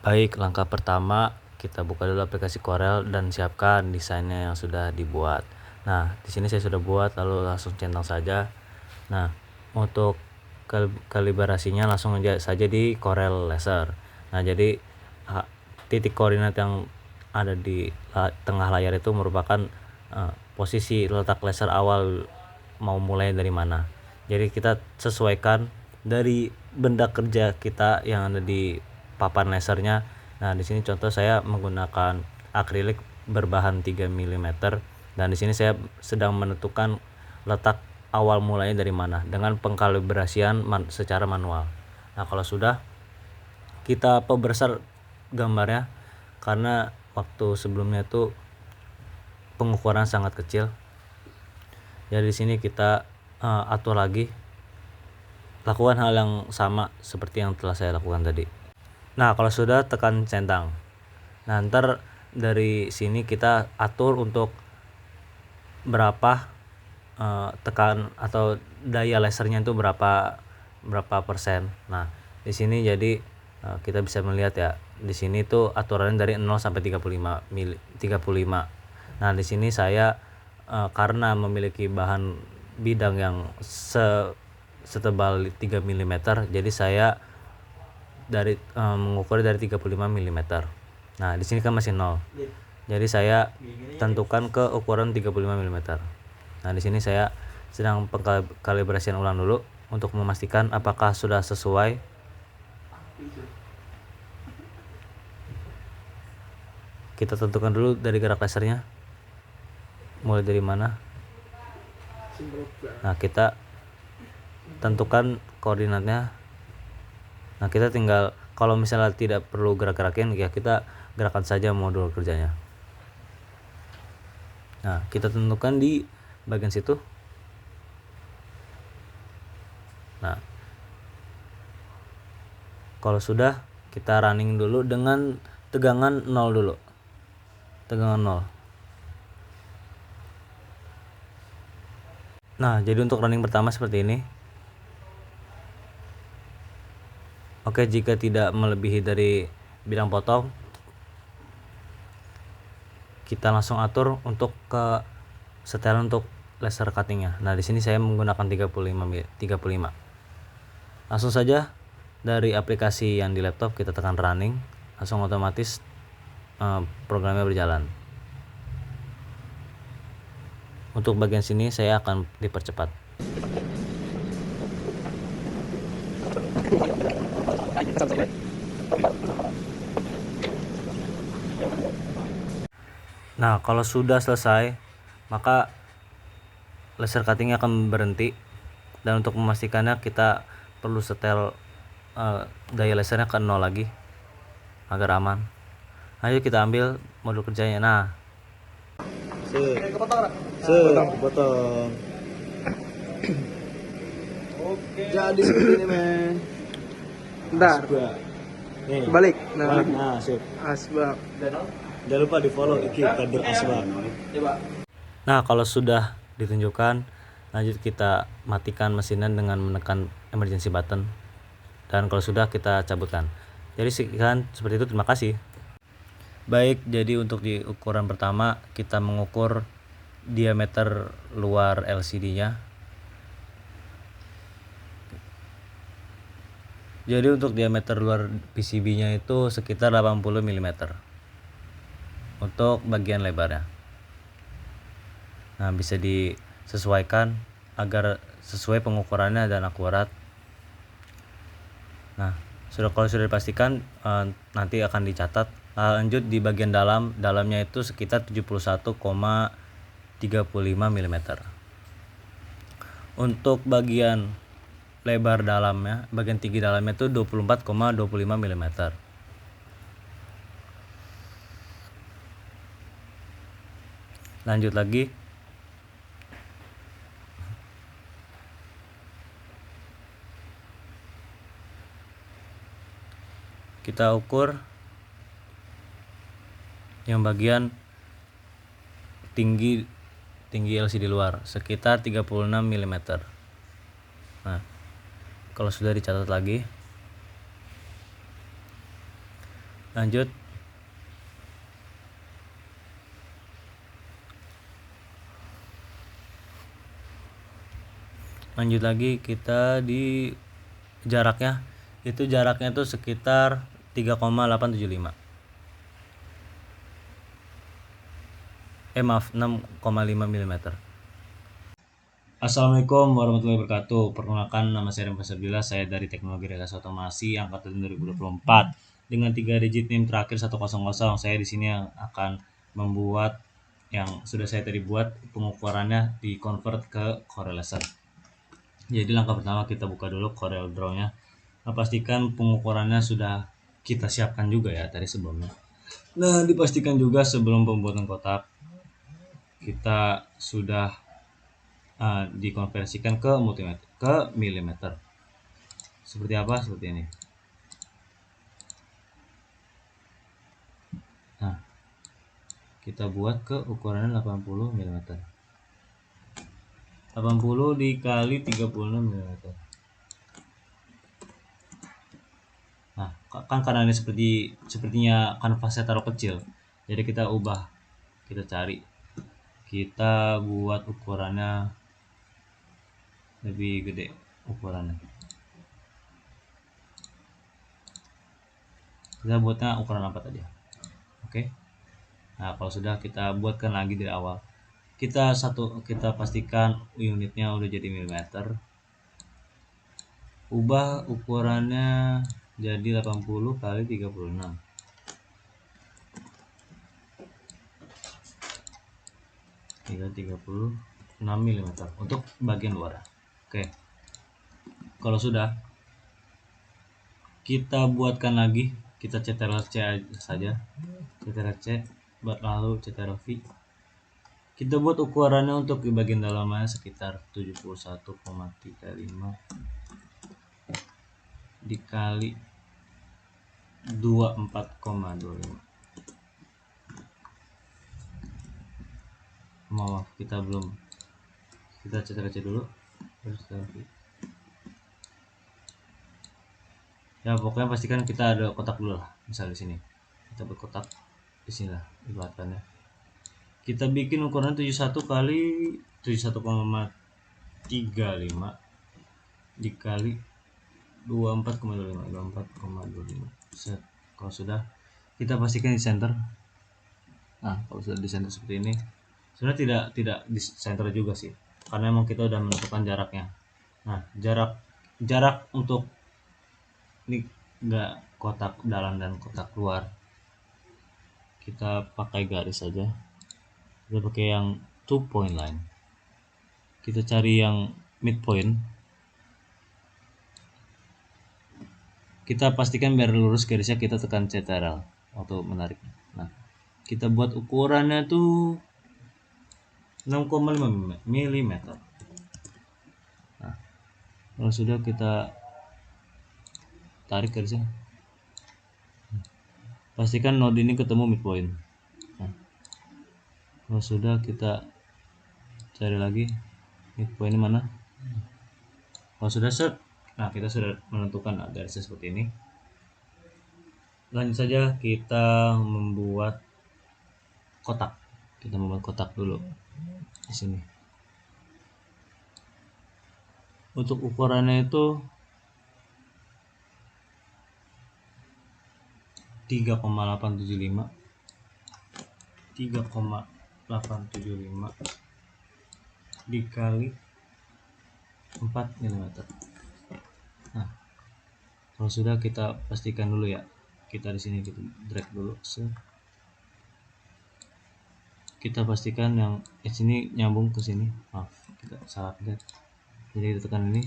Baik, langkah pertama kita buka dulu aplikasi Corel dan siapkan desainnya yang sudah dibuat. Nah, di sini saya sudah buat, lalu langsung centang saja. Nah, untuk kalibrasinya langsung saja di Corel Laser. Nah, jadi titik koordinat yang ada di tengah layar itu merupakan posisi letak laser awal mau mulai dari mana. Jadi kita sesuaikan dari benda kerja kita yang ada di papan lasernya. Nah, di sini contoh saya menggunakan akrilik berbahan 3 mm dan di sini saya sedang menentukan letak awal mulanya dari mana dengan pengkalibrasian secara manual. Nah, kalau sudah kita perbesar gambarnya karena waktu sebelumnya itu pengukuran sangat kecil. Jadi di sini kita atur lagi, lakukan hal yang sama seperti yang telah saya lakukan tadi. Nah, kalau sudah tekan centang. Nah, ntar dari sini kita atur untuk berapa tekan atau daya lasernya itu berapa persen. Nah, di sini jadi kita bisa melihat ya, di sini tuh aturannya dari 0 sampai 35 Nah, di sini saya karena memiliki bahan bidang yang setebal 3 mm, jadi saya dari mengukur dari 35 mm. Nah, di sini kan masih 0. Jadi saya tentukan ke ukuran 35 mm. Nah, di sini saya sedang pengkalibrasian ulang dulu untuk memastikan apakah sudah sesuai. Kita tentukan dulu dari gerak lasernya mulai dari mana. Nah, kita tentukan koordinatnya. Nah, kita tinggal kalau misalnya tidak perlu gerak-gerakin ya kita gerakan saja modul kerjanya. Nah, kita tentukan di bagian situ. Nah, kalau sudah kita running dulu dengan tegangan 0 dulu. Tegangan 0. Nah, jadi untuk running pertama seperti ini. Oke, jika tidak melebihi dari bidang potong, kita langsung atur untuk ke setelan untuk laser cuttingnya. Nah, di sini saya menggunakan 35. Langsung saja dari aplikasi yang di laptop kita tekan running, langsung otomatis programnya berjalan. Untuk bagian sini saya akan dipercepat. Nah, kalau sudah selesai, maka laser cuttingnya akan berhenti, dan untuk memastikannya kita perlu setel daya lasernya ke 0 lagi agar aman. Ayo kita ambil modul kerjanya. Nah, potong. Jadi seperti ini, men. Bentar, Nih, balik. Nah, nah, sip. asbak. Jangan lupa di follow iki Kader Asbak. Nah, kalau sudah ditunjukkan, lanjut kita matikan mesinnya dengan menekan emergency button. Dan kalau sudah kita cabutkan. Jadi sekian seperti itu, terima kasih. Baik, jadi untuk di ukuran pertama kita mengukur diameter luar LCD-nya. Jadi untuk diameter luar PCB-nya itu sekitar 80 mm untuk bagian lebarnya. Nah, bisa disesuaikan agar sesuai pengukurannya dan akurat. Nah, kalau sudah dipastikan nanti akan dicatat. Lanjut di bagian dalamnya itu sekitar 71,35 mm. Untuk bagian lebar dalamnya, bagian tinggi dalamnya itu 24,25 mm. Lanjut lagi. Kita ukur yang bagian tinggi LCD luar sekitar 36 mm. Nah, kalau sudah dicatat lagi, Lanjut. Lanjut lagi, kita di jaraknya itu sekitar 3,875. Maaf, 6,5 mm. Assalamualaikum warahmatullahi wabarakatuh. Perkenalkan, nama saya Remka Sabila. Saya dari Teknologi Rekayasa Otomasi angkatan 2024 dengan 3 digit NIM terakhir 100. Saya di sini akan membuat yang sudah saya tadi buat, pengukurannya di convert ke Corel Laser. Jadi langkah pertama kita buka dulu Corel Draw-nya. Nah, pastikan pengukurannya sudah kita siapkan juga ya tadi sebelumnya. Nah, dipastikan juga sebelum pembuatan kotak kita sudah dikonversikan ke milimeter. Seperti apa? Seperti ini. Nah, kita buat ke ukurannya 80 mm. 80 dikali 36 mm. Nah, kan karena ini sepertinya kanvasnya taruh kecil, jadi kita ubah, kita cari, kita buat ukurannya lebih gede ukurannya. Kita buatnya ukuran apa tadi? Oke. Nah, kalau sudah, kita buatkan lagi dari awal. Kita pastikan unitnya udah jadi milimeter. Ubah ukurannya jadi 80 kali 36. Tinggal 36 mm untuk bagian luar. Oke. Kalau sudah, kita buatkan lagi, kita Ctrl C saja. Ctrl C, lalu Ctrl V. Kita buat ukurannya untuk di bagian dalamnya sekitar 71,35 dikali 24,25. Maaf, kita Ctrl C dulu, terus ya pokoknya pastikan kita ada kotak dulu lah. Misal di sini kita buat kotak, di sini lah dibuatkannya. Kita bikin ukuran 71 kali 71,35 dikali 24,25. Set. Kalau sudah, kita pastikan di center. Nah, kalau sudah di center seperti ini, sebenarnya tidak di center juga sih, karena emang kita udah menentukan jaraknya. Nah, jarak untuk ini enggak kotak dalam dan kotak luar, kita pakai garis saja. Kita pakai yang 2-point line. Kita cari yang midpoint. Kita pastikan biar lurus garisnya, kita tekan Ctrl waktu menarik. Nah, kita buat ukurannya tuh 6,5 mm. Nah, kalau sudah, kita tarik garisnya. Pastikan node ini ketemu midpoint. Nah, kalau sudah, kita cari lagi midpoint mana. Kalau sudah set, nah kita sudah menentukan garisnya seperti ini. Lanjut saja, kita membuat kotak. Kita membuat kotak dulu di sini. Untuk ukurannya itu 3,875 dikali 4 mm. Nah, kalau sudah, kita pastikan dulu ya. Kita di sini kita drag dulu. Kita pastikan yang sini nyambung ke sini. Maaf, kita salah pencet. Jadi kita tekan ini.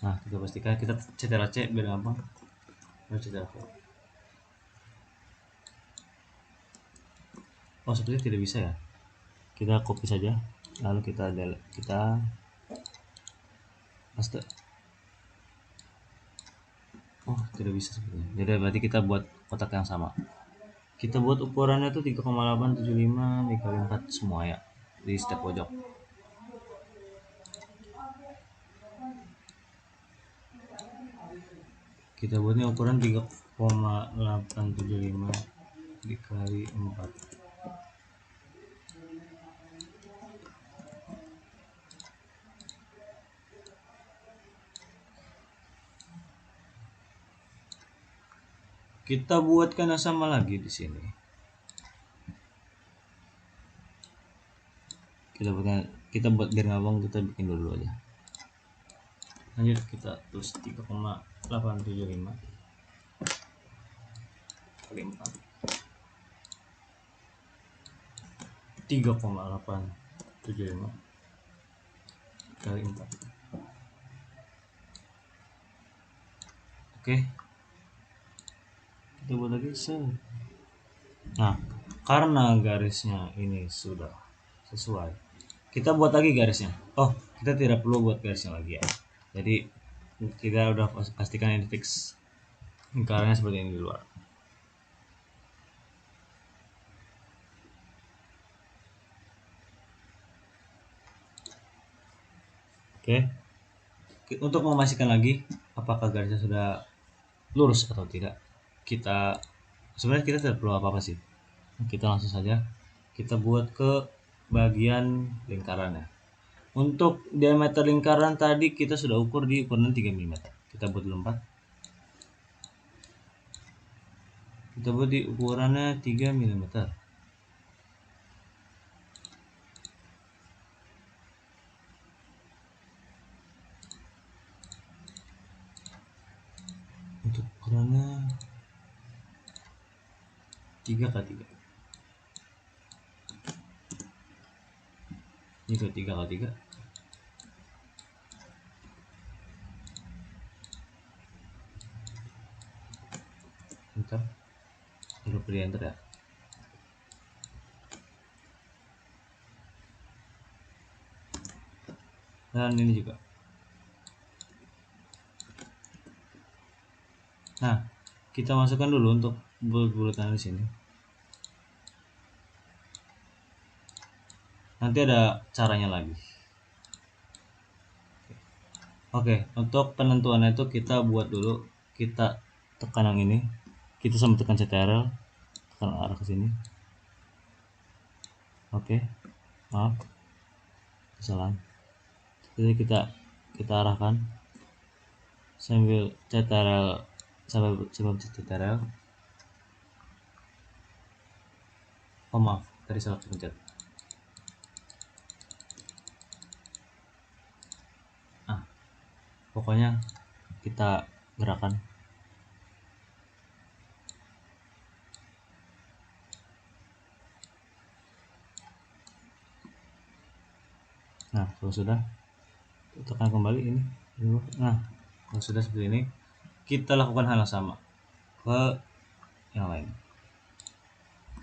Nah, kita pastikan, kita Ctrl C biar gampang. Ctrl V. Oh, sepertinya tidak bisa ya. Kita copy saja, lalu kita paste. Oh, tidak bisa sepertinya. Jadi berarti kita buat kotak yang sama. Kita buat ukurannya itu 3,875 dikali 4 semua ya, di step pojok. Kita buatnya ukuran 3,875 dikali 4. Kita buatkan yang sama lagi di sini. Kita buat biar ngabang, kita bikin dulu aja. Lanjut, kita tulis 3,875 kali 4. 3,875 kali 4. Oke. Kita buat lagi Nah, karena garisnya ini sudah sesuai, kita buat lagi garisnya. Oh, kita tidak perlu buat garisnya lagi ya. Jadi kita udah pastikan ini fix lingkarannya seperti ini di luar. Oke. Untuk memastikan lagi apakah garisnya sudah lurus atau tidak, kita sebenarnya kita tidak perlu apa-apa sih. Kita langsung saja kita buat ke bagian lingkarannya. Untuk diameter lingkaran tadi kita sudah ukur di ukuran 3 mm. Kita buat dulu 4. Kita buat di ukurannya 3 mm. Untuk ukurannya 3x3. Ini ke 3x3. Bentar, lupa di enter ya. Dan ini juga. Nah, kita masukkan dulu untuk bulat-bulatan di sini. Nanti ada caranya lagi. Oke, untuk penentuannya itu kita buat dulu. Kita tekan yang ini. Kita sama tekan CTRL, tekan arah ke sini. Oke, maaf, kesalahan. Jadi kita arahkan sambil CTRL sebelum CTRL. Oh maaf, tadi salah pencet. Nah, pokoknya kita gerakan. Nah, kalau sudah, tekan kembali ini. Nah, kalau sudah seperti ini, kita lakukan hal yang sama ke yang lain.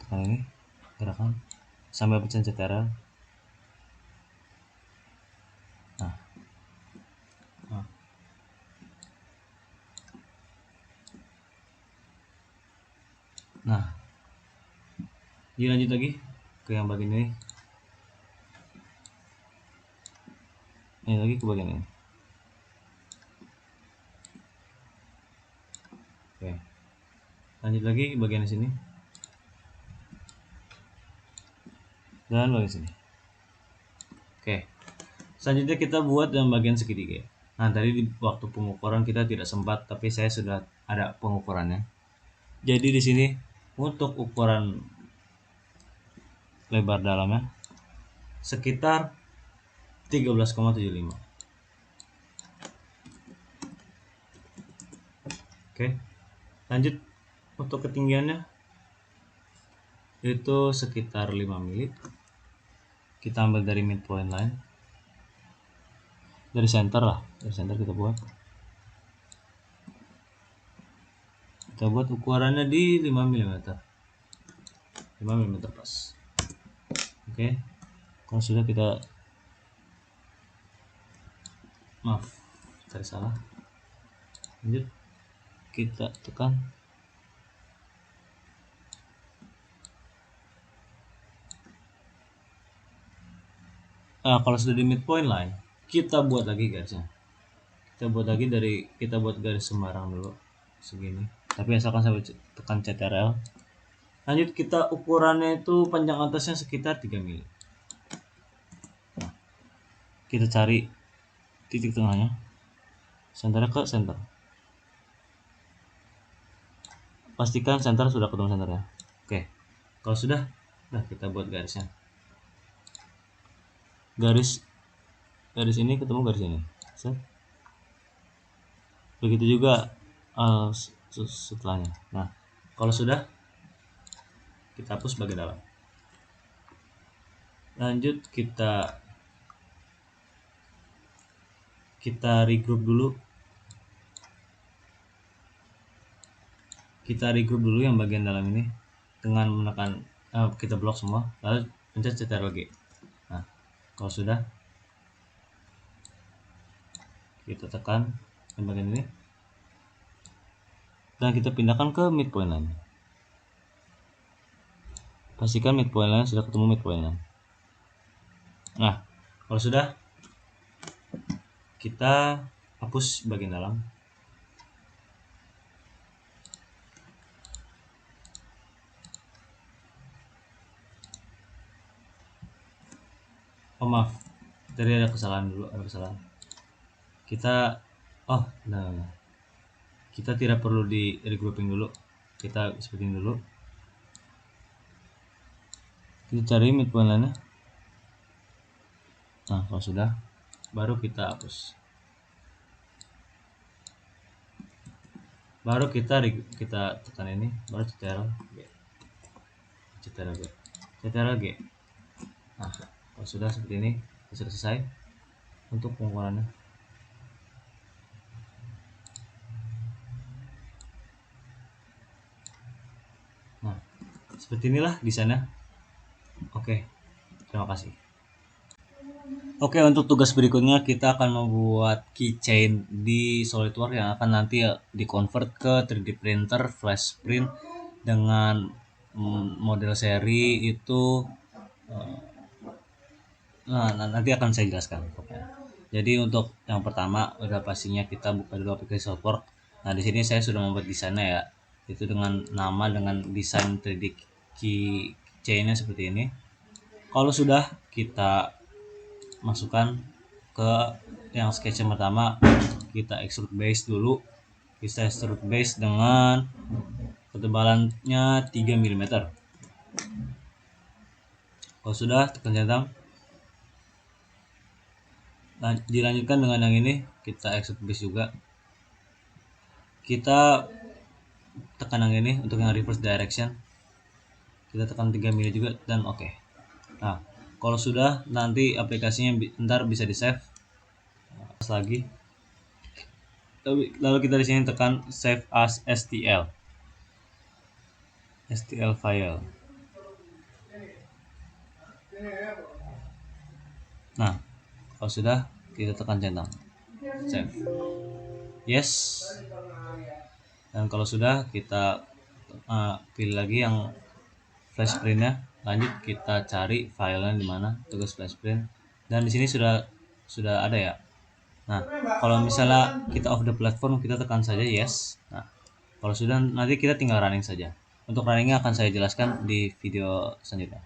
Tekan ini, gerakan sambil pencet CTRL. Nah, lanjut lagi ke yang bagian ini. Ini lagi ke bagian ini. Oke, lanjut lagi ke bagian sini dan bagian sini. Oke, selanjutnya kita buat yang bagian segitiga. Nah, tadi di waktu pengukuran kita tidak sempat, tapi saya sudah ada pengukurannya. Jadi di sini untuk ukuran lebar dalamnya sekitar 13,75. Oke, lanjut untuk ketinggiannya itu sekitar 5 mili. Kita ambil dari midpoint line, dari center lah, dari center kita buat ukurannya di 5 mm. 5 mm pas. Oke, kalau sudah kita, maaf tadi salah, lanjut kita tekan. Nah, kalau sudah di midpoint line, kita buat lagi garisnya. Kita buat garis sembarang dulu. segini, tapi asalkan sampai tekan CTRL. Lanjut kita ukurannya itu panjang atasnya sekitar 3 mili. Nah, kita cari titik tengahnya, senternya ke center. Pastikan center sudah ketemu senternya. Oke, kalau sudah, nah kita buat garisnya. Garis ini ketemu garis ini. Set. Begitu juga setelahnya. Nah, kalau sudah, kita hapus bagian dalam. Lanjut kita regroup dulu. Kita regroup dulu yang bagian dalam ini dengan menekan kita blok semua, lalu pencet CTRL G. Nah, kalau sudah, kita tekan yang bagian ini dan kita pindahkan ke midpoint line. Pastikan midpoint line sudah ketemu midpoint line. Nah, kalau sudah, kita hapus bagian dalam. Oh maaf, tadi ada kesalahan dulu, kita kita tidak perlu di regrouping dulu, kita seperti ini dulu. Kita cari midpoint line nya. Nah, kalau sudah, baru kita hapus. Baru kita tekan ini, baru CTRL G. Nah, kalau sudah seperti ini, sudah selesai untuk pengukurannya. Nah, seperti inilah desainnya. Oke, terima kasih. Oke, untuk tugas berikutnya kita akan membuat keychain di SolidWorks yang akan nanti di-convert ke 3D printer flash print dengan model seri itu. Nah, nanti akan saya jelaskan pokoknya. Jadi untuk yang pertama udah pastinya kita buka dulu aplikasi SolidWorks. Nah, di sini saya sudah membuat desainnya ya. Itu dengan nama dengan desain 3D keychainnya seperti ini. Kalau sudah, kita masukkan ke yang sketch yang pertama, kita extrude base dulu. Kita extrude base dengan ketebalannya 3 mm. Kalau sudah, tekan centang. Dilanjutkan dengan yang ini, kita extrude base juga. Kita tekan yang ini untuk yang reverse direction. Kita tekan 3 mm juga dan oke. Nah, kalau sudah, nanti aplikasinya ntar bisa di save lagi. Lalu kita di sini tekan save as STL file. Nah, kalau sudah, kita tekan centang save. Yes. Dan kalau sudah, kita pilih lagi yang flash printnya. Lanjut kita cari filenya di mana, tugas flash print, dan di sini sudah ada ya. Nah, kalau misalnya kita off the platform, kita tekan saja yes. Nah, kalau sudah, nanti kita tinggal running saja. Untuk runningnya akan saya jelaskan di video selanjutnya.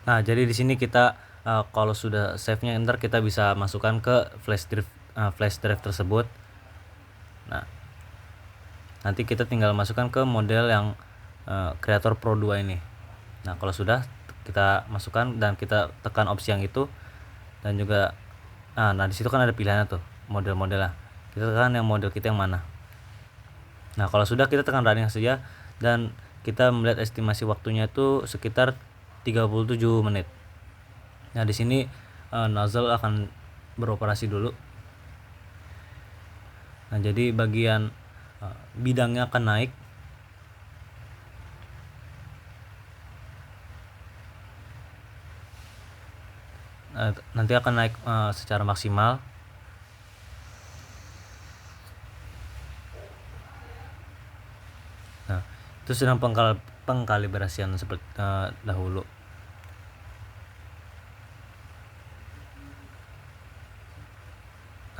Nah, jadi di sini kita kalau sudah save-nya, ntar kita bisa masukkan ke flash drive tersebut. Nah, nanti kita tinggal masukkan ke model yang Creator Pro 2 ini. Nah, kalau sudah, kita masukkan dan kita tekan opsi yang itu, dan juga nah di situ kan ada pilihannya tuh model-modelnya. Kita tekan yang model kita yang mana. Nah, kalau sudah, kita tekan running saja dan kita melihat estimasi waktunya itu sekitar 37 menit. Nah, di sini nozzle akan beroperasi dulu. Nah, jadi bagian bidangnya akan naik. Nanti akan naik secara maksimal. Nah, itu sedang pengkalibrasian seperti dahulu.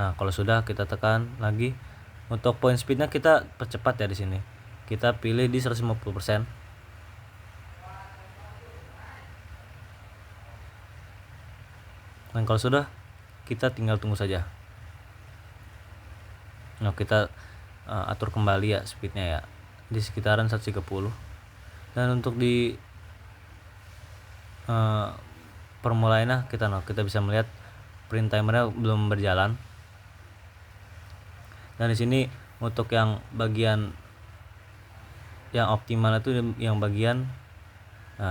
Nah, kalau sudah, kita tekan lagi Untuk point speednya kita percepat ya di sini. Kita pilih di 150%. Dan kalau sudah, kita tinggal tunggu saja. Nah, kita atur kembali ya speednya ya di sekitaran 130. Dan untuk di permulaannya kita bisa melihat print timernya belum berjalan. Dan di sini untuk yang bagian yang optimal itu yang bagian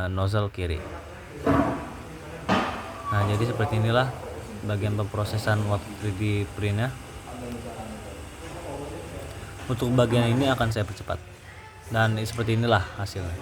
nozzle kiri. Nah, jadi seperti inilah bagian pemrosesan water 3D printnya. Untuk bagian ini akan saya percepat, dan seperti inilah hasilnya.